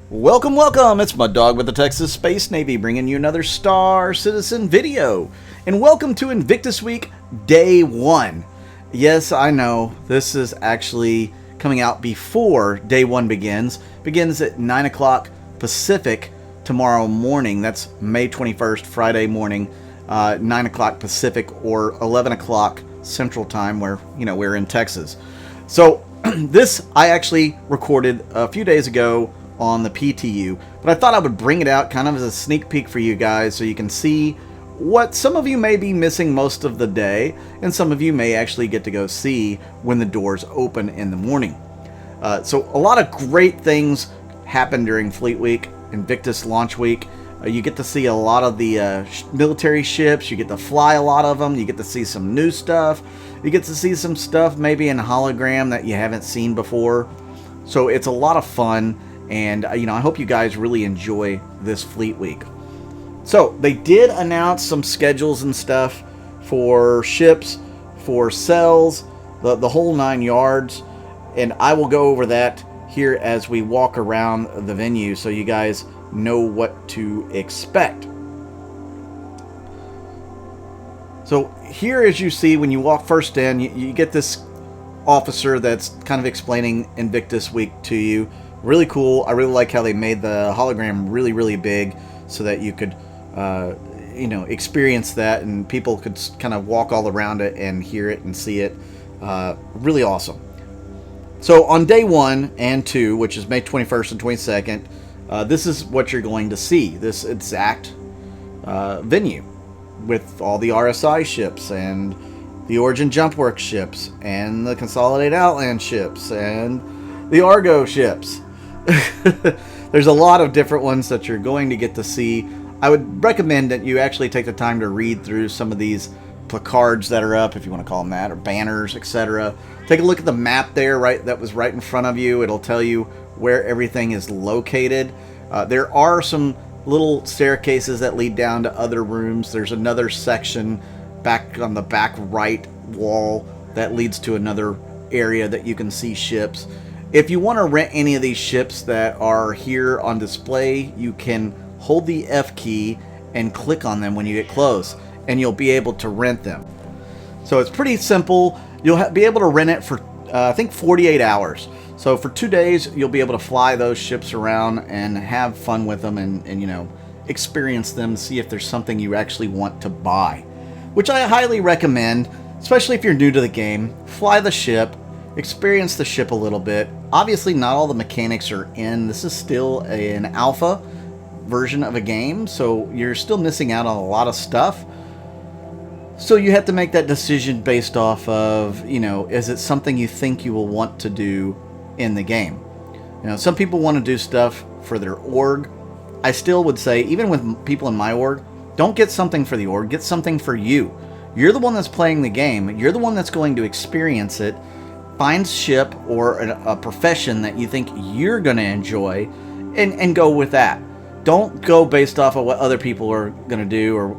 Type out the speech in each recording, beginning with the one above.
Welcome, welcome! It's Mud Dog with the Texas Space Navy bringing you another Star Citizen video. And welcome to Invictus Week, Day 1. Yes, I know, this is actually coming out before Day 1 begins. Begins at 9 o'clock Pacific tomorrow morning. That's May 21st, Friday morning, 9 o'clock Pacific or 11 o'clock Central Time where, we're in Texas. So, this I actually recorded a few days ago on the PTU, but I thought I would bring it out kind of as a sneak peek for you guys so you can see what some of you may be missing most of the day and some of you may actually get to go see when the doors open in the morning. So a lot of great things happen during Fleet Week, Invictus Launch Week. You get to see a lot of the military ships, you get to fly a lot of them, you get to see some new stuff, you get to see some stuff maybe in hologram that you haven't seen before. So it's a lot of fun. And, I hope you guys really enjoy this Fleet Week. So, they did announce some schedules and stuff for ships, for cells, the whole 9 yards. And I will go over that here as we walk around the venue so you guys know what to expect. So, here as you see, when you walk first in, you get this officer that's kind of explaining Invictus Week to you. Really cool. I really like how they made the hologram really, really big so that you could, experience that and people could kind of walk all around it and hear it and see it. Really awesome. So on day 1 and 2, which is May 21st and 22nd, this is what you're going to see. This exact venue with all the RSI ships and the Origin Jumpworks ships and the Consolidated Outland ships and the Argo ships. There's a lot of different ones that you're going to get to see. I would recommend that you actually take the time to read through some of these placards that are up, if you want to call them that, or banners, etc. Take a look at the map there, that was right in front of you. It'll tell you where everything is located. There are some little staircases that lead down to other rooms. There's another section back on the back right wall that leads to another area that you can see ships. If you want to rent any of these ships that are here on display, you can hold the F key and click on them when you get close, and you'll be able to rent them. So it's pretty simple. You'll be able to rent it for, I think, 48 hours. So for 2 days, you'll be able to fly those ships around and have fun with them and experience them, see if there's something you actually want to buy, which I highly recommend, especially if you're new to the game. Fly the ship. Experience the ship a little bit. Obviously, not all the mechanics are in. This is still an alpha version of a game, so you're still missing out on a lot of stuff. So you have to make that decision based off of, is it something you think you will want to do in the game? Some people want to do stuff for their org. I still would say, even with people in my org, don't get something for the org, get something for you. You're the one that's playing the game. You're the one that's going to experience it. Find ship or a profession that you think you're going to enjoy and go with that. Don't go based off of what other people are going to do or,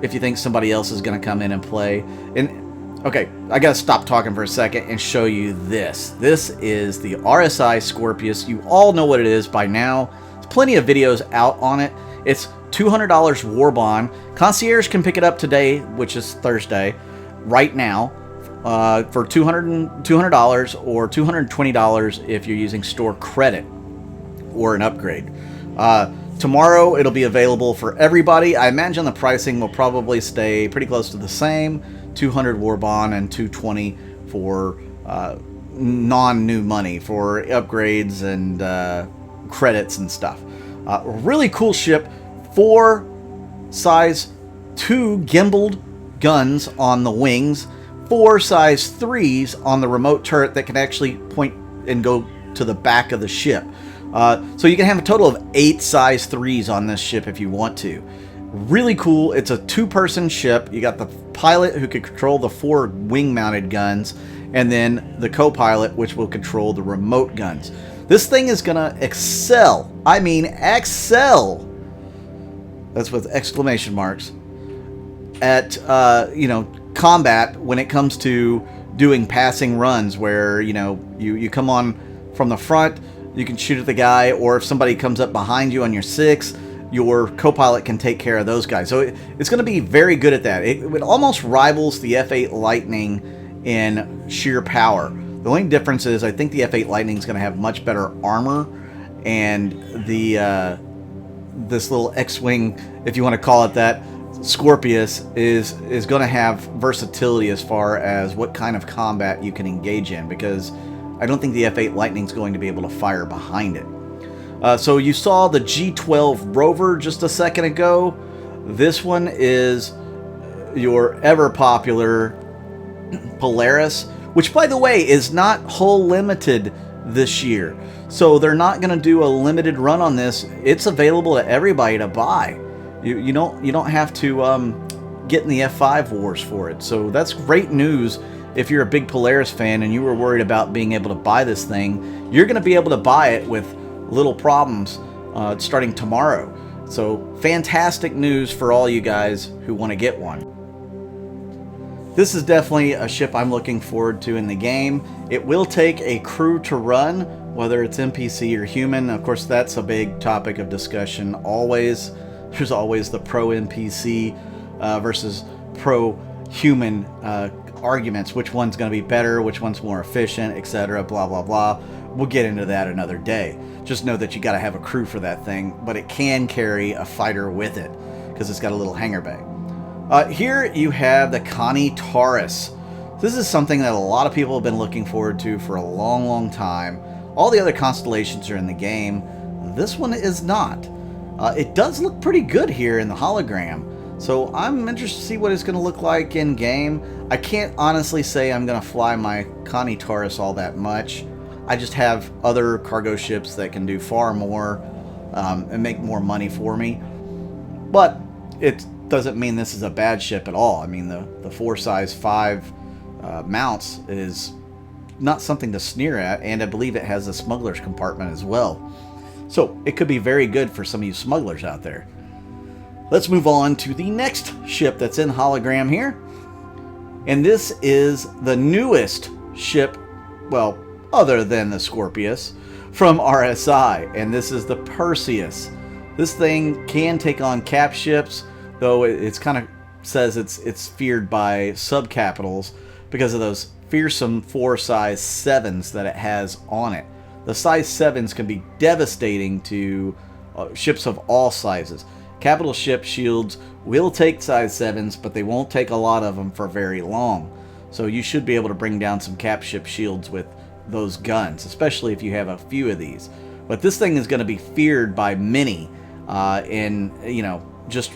if you think somebody else is going to come in and play. And okay, I got to stop talking for a second and show you this. This is the RSI Scorpius. You all know what it is by now. There's plenty of videos out on it. It's $200 war bond. Concierge can pick it up today, which is Thursday, right now. For $200 or $220 if you're using store credit or an upgrade. Tomorrow it'll be available for everybody. I imagine the pricing will probably stay pretty close to the same. 200 war bond and 220 for non-new money for upgrades and credits and stuff. Really cool ship. 4 size 2 gimbaled guns on the wings. 4 size 3s on the remote turret that can actually point and go to the back of the ship. So you can have a total of 8 size 3s on this ship if you want to. Really cool. It's a 2-person ship. You got the pilot who can control the 4 wing-mounted guns, and then the co-pilot, which will control the remote guns. This thing is going to excel. I mean, excel. That's with exclamation marks. At, combat when it comes to doing passing runs where you come on from the front, you can shoot at the guy, or if somebody comes up behind you on your 6, your co-pilot can take care of those guys. So it's going to be very good at that. It almost rivals the F8 Lightning in sheer power. The only difference is I think the F8 Lightning is going to have much better armor, and the this little X-Wing, if you want to call it that, Scorpius is going to have versatility as far as what kind of combat you can engage in, because I don't think the F8 Lightning is going to be able to fire behind it. So you saw the G12 Rover just a second ago. This one is your ever popular Polaris, which, by the way, is not hull limited this year. So they're not going to do a limited run on this. It's available to everybody to buy. You don't have to get in the F5 wars for it. So that's great news. If you're a big Polaris fan and you were worried about being able to buy this thing, you're going to be able to buy it with little problems starting tomorrow. So fantastic news for all you guys who want to get one. This is definitely a ship I'm looking forward to in the game. It will take a crew to run, whether it's NPC or human. Of course, that's a big topic of discussion always. There's always the pro NPC versus pro human arguments. Which one's going to be better, which one's more efficient, etc. Blah, blah, blah. We'll get into that another day. Just know that you got to have a crew for that thing, but it can carry a fighter with it because it's got a little hangar bay. Here you have the Connie Taurus. This is something that a lot of people have been looking forward to for a long, long time. All the other constellations are in the game. This one is not. It does look pretty good here in the hologram. So I'm interested to see what it's going to look like in game. I can't honestly say I'm going to fly my Connie Taurus all that much. I just have other cargo ships that can do far more and make more money for me. But it doesn't mean this is a bad ship at all. I mean, the 4 size 5 mounts is not something to sneer at, and I believe it has a smuggler's compartment as well. So it could be very good for some of you smugglers out there. Let's move on to the next ship that's in hologram here. And this is the newest ship, well, other than the Scorpius, from RSI. And this is the Perseus. This thing can take on cap ships, though it's kind of says it's feared by subcapitals because of those fearsome 4 size 7s that it has on it. The size 7s can be devastating to ships of all sizes. Capital ship shields will take size 7s, but they won't take a lot of them for very long. So you should be able to bring down some cap ship shields with those guns, especially if you have a few of these. But this thing is going to be feared by many, and just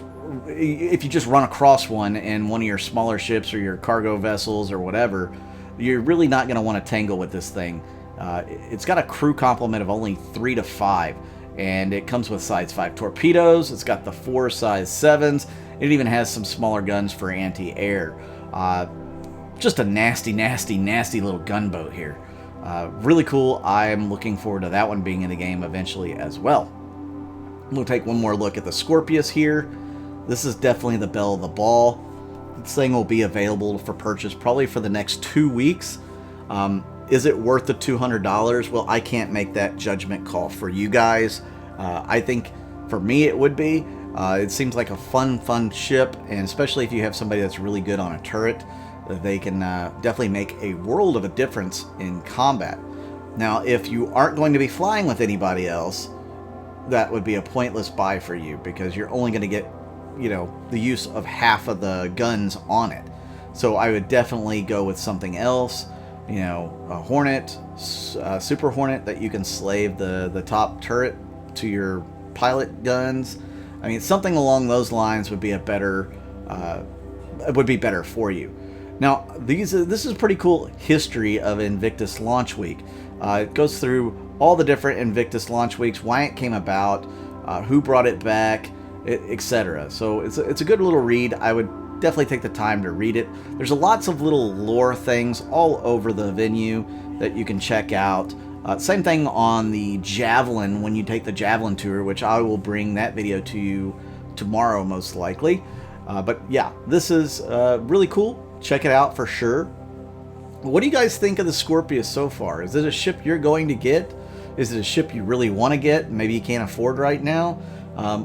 if you just run across one in one of your smaller ships or your cargo vessels or whatever, you're really not going to want to tangle with this thing. It's got a crew complement of only 3 to 5, and it comes with size 5 torpedoes. It's got the 4 size 7s. It even has some smaller guns for anti-air. Just a nasty, nasty, nasty little gunboat here. Really cool. I'm looking forward to that one being in the game eventually as well. We'll take one more look at the Scorpius here. This is definitely the belle of the ball. This thing will be available for purchase probably for the next 2 weeks. Is it worth the $200? Well, I can't make that judgment call for you guys. I think for me it would be. It seems like a fun ship, and especially if you have somebody that's really good on a turret, they can definitely make a world of a difference in combat. Now, if you aren't going to be flying with anybody else, that would be a pointless buy for you, because you're only going to get, the use of half of the guns on it. So I would definitely go with something else, a Hornet, Super Hornet that you can slave the top turret to your pilot guns. I mean, something along those lines would be better for you. Now, this is a pretty cool history of Invictus Launch Week. It goes through all the different Invictus Launch Weeks, why it came about, who brought it back, etc. So it's a good little read. I would definitely take the time to read it. There's lots of little lore things all over the venue that you can check out. Same thing on the Javelin when you take the Javelin tour, which I will bring that video to you tomorrow most likely. But yeah, this is really cool. Check it out for sure. What do you guys think of the Scorpius so far? Is it a ship you're going to get? Is it a ship you really want to get, maybe you can't afford right now?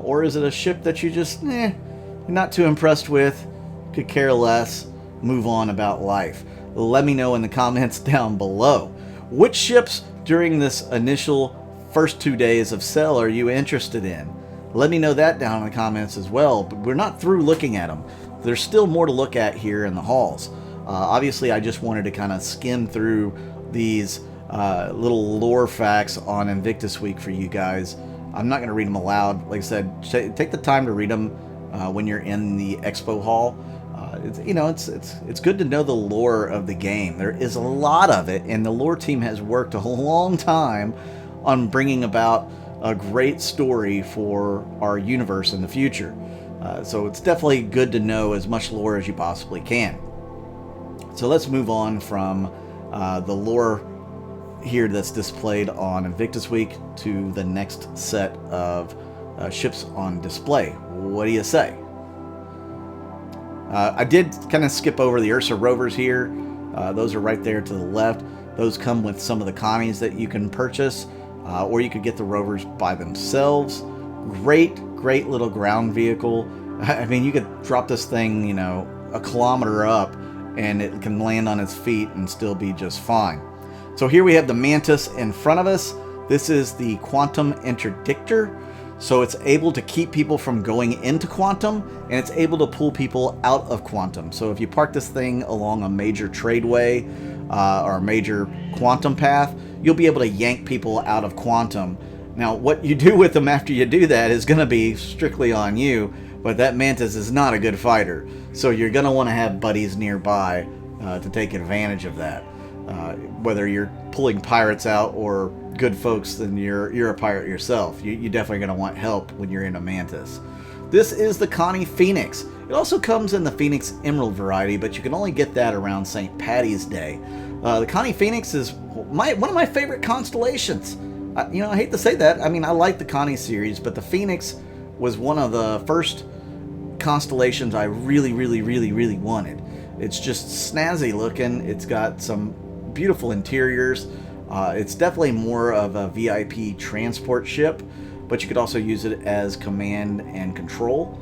Or is it a ship that you just, not too impressed with, could care less, move on about life? Let me know in the comments down below. Which ships during this initial first 2 days of sale are you interested in? Let me know that down in the comments as well. But we're not through looking at them. There's still more to look at here in the halls. Obviously, I just wanted to kind of skim through these little lore facts on Invictus Week for you guys. I'm not going to read them aloud. Like I said, take the time to read them when you're in the expo hall. It's good to know the lore of the game. There is a lot of it, and the lore team has worked a long time on bringing about a great story for our universe in the future. So it's definitely good to know as much lore as you possibly can. So let's move on from the lore here that's displayed on Invictus Week to the next set of ships on display. What do you say? I did kind of skip over the Ursa rovers here. Those are right there to the left. Those come with some of the Connies that you can purchase, or you could get the rovers by themselves. Great little ground vehicle. I mean, you could drop this thing, a kilometer up, and it can land on its feet and still be just fine. So here we have the Mantis in front of us. This is the Quantum Interdictor. So it's able to keep people from going into Quantum, and it's able to pull people out of Quantum. So if you park this thing along a major tradeway or a major Quantum path, you'll be able to yank people out of Quantum. Now, what you do with them after you do that is going to be strictly on you, but that Mantis is not a good fighter. So you're going to want to have buddies nearby to take advantage of that. Whether you're pulling pirates out or good folks, then you're a pirate yourself. You're definitely going to want help when you're in a Mantis. This is the Connie Phoenix. It also comes in the Phoenix Emerald variety, but you can only get that around St. Patty's Day. The Connie Phoenix is one of my favorite constellations. I hate to say that. I mean, I like the Connie series, but the Phoenix was one of the first constellations I really wanted. It's just snazzy looking. It's got some beautiful interiors. It's definitely more of a VIP transport ship, but you could also use it as command and control,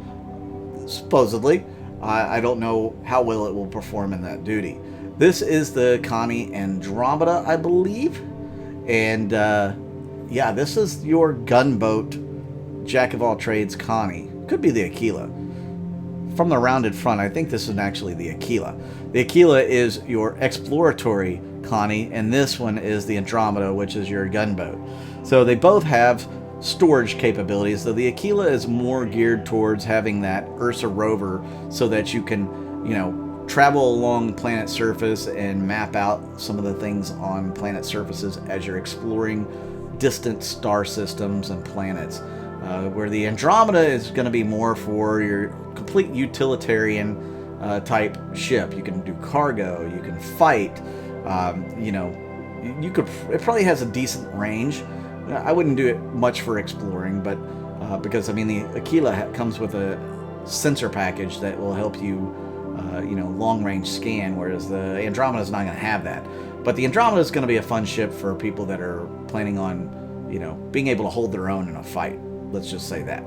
supposedly. I don't know how well it will perform in that duty. This is the Connie Andromeda, I believe. And yeah, this is your gunboat jack of all trades Connie. Could be the Aquila. From the rounded front, I think this is actually the Aquila. The Aquila is your exploratory Connie, and this one is the Andromeda, which is your gunboat. So they both have storage capabilities, though the Aquila is more geared towards having that Ursa rover so that you can, travel along the planet surface and map out some of the things on planet surfaces as you're exploring distant star systems and planets. Where the Andromeda is going to be more for your complete utilitarian type ship. You can do cargo, you can fight, it probably has a decent range. I wouldn't do it much for exploring, but because the Aquila comes with a sensor package that will help you long range scan, whereas the Andromeda is not going to have that. But the Andromeda is going to be a fun ship for people that are planning on being able to hold their own in a fight. Let's just say that.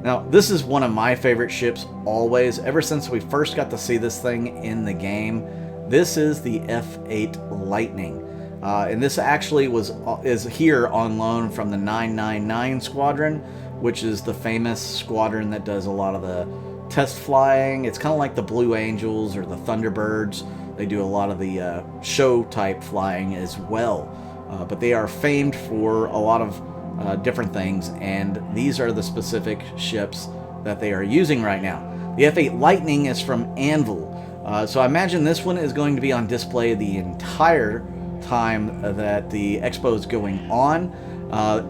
Now, this is one of my favorite ships always. Ever since we first got to see this thing in the game, this is the F8 Lightning. And this actually is here on loan from the 999 Squadron, which is the famous squadron that does a lot of the test flying. It's kind of like the Blue Angels or the Thunderbirds. They do a lot of the show type flying as well. But they are famed for a lot of different things, and these are the specific ships that they are using right now. The F8 Lightning is from Anvil, so I imagine this one is going to be on display the entire time that the expo is going on.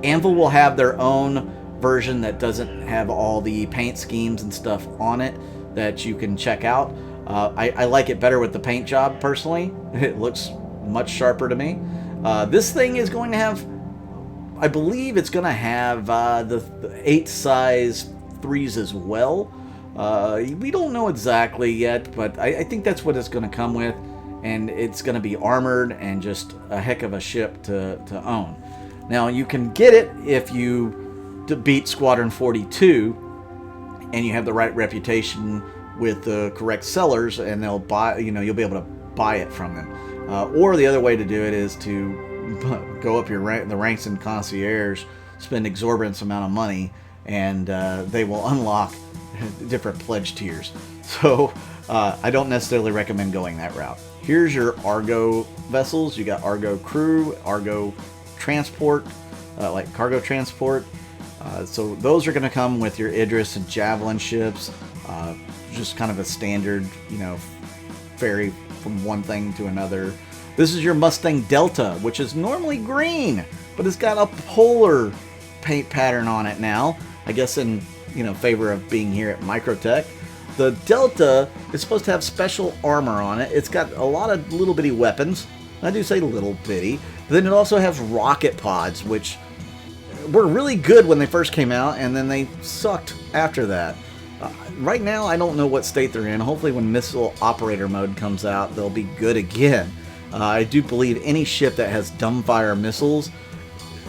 Anvil will have their own version that doesn't have all the paint schemes and stuff on it that you can check out. I like it better with the paint job personally. It looks much sharper to me. This thing is going to have, I believe it's going to have the 8 size 3s as well. We don't know exactly yet, but I think that's what it's going to come with. And it's going to be armored and just a heck of a ship to own. Now, you can get it if you beat Squadron 42 and you have the right reputation with the correct sellers, and they'll buy, you'll be able to buy it from them. Or the other way to do it is to go up the ranks in concierge, spend exorbitant amount of money, and they will unlock different pledge tiers. So I don't necessarily recommend going that route. Here's your Argo vessels. You got Argo Crew, Argo Transport, like cargo transport. So those are going to come with your Idris and Javelin ships. Just kind of a standard, ferry from one thing to another. This is your Mustang Delta, which is normally green, but it's got a polar paint pattern on it now. I guess in favor of being here at Microtech. The Delta is supposed to have special armor on it. It's got a lot of little bitty weapons. I do say little bitty. But then it also has rocket pods, which were really good when they first came out, and then they sucked after that. Right now, I don't know what state they're in. Hopefully when Missile Operator Mode comes out, they'll be good again. I do believe any ship that has dumbfire missiles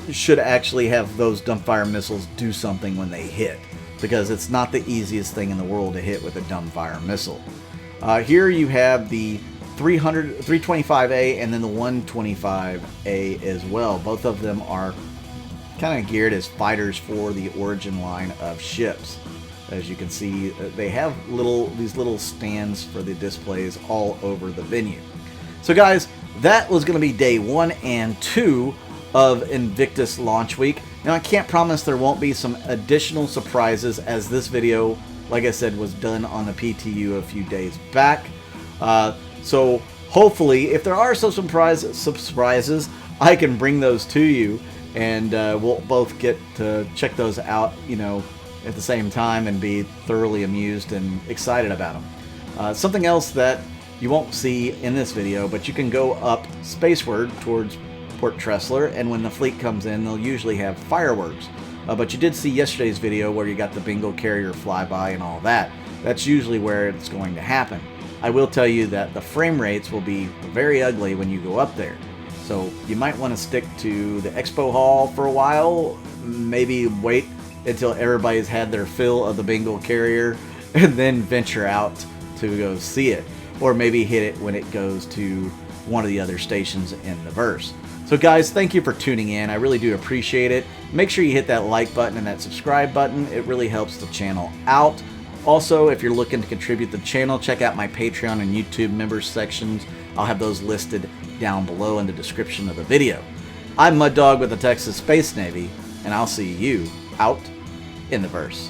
should actually have those dumbfire missiles do something when they hit, because it's not the easiest thing in the world to hit with a dumbfire missile. Here you have the 325A and then the 125A as well. Both of them are kind of geared as fighters for the Origin line of ships. As you can see, they have these little stands for the displays all over the venue. So guys, that was going to be day 1 and 2 of Invictus Launch Week. Now, I can't promise there won't be some additional surprises, as this video, like I said, was done on the PTU a few days back. So hopefully, if there are some surprises, I can bring those to you, and we'll both get to check those out, at the same time, and be thoroughly amused and excited about them. Something else that you won't see in this video, but you can go up spaceward towards Port Tressler, and when the fleet comes in, they'll usually have fireworks. But you did see yesterday's video where you got the Bengal carrier flyby and all that. That's usually where it's going to happen. I will tell you that the frame rates will be very ugly when you go up there. So you might want to stick to the expo hall for a while, maybe wait until everybody's had their fill of the Bengal carrier, and then venture out to go see it. Or maybe hit it when it goes to one of the other stations in the verse. So guys, thank you for tuning in. I really do appreciate it. Make sure you hit that like button and that subscribe button. It really helps the channel out. Also, if you're looking to contribute to the channel, check out my Patreon and YouTube members sections. I'll have those listed down below in the description of the video. I'm Mud Dog with the Texas Space Navy, and I'll see you out in the verse.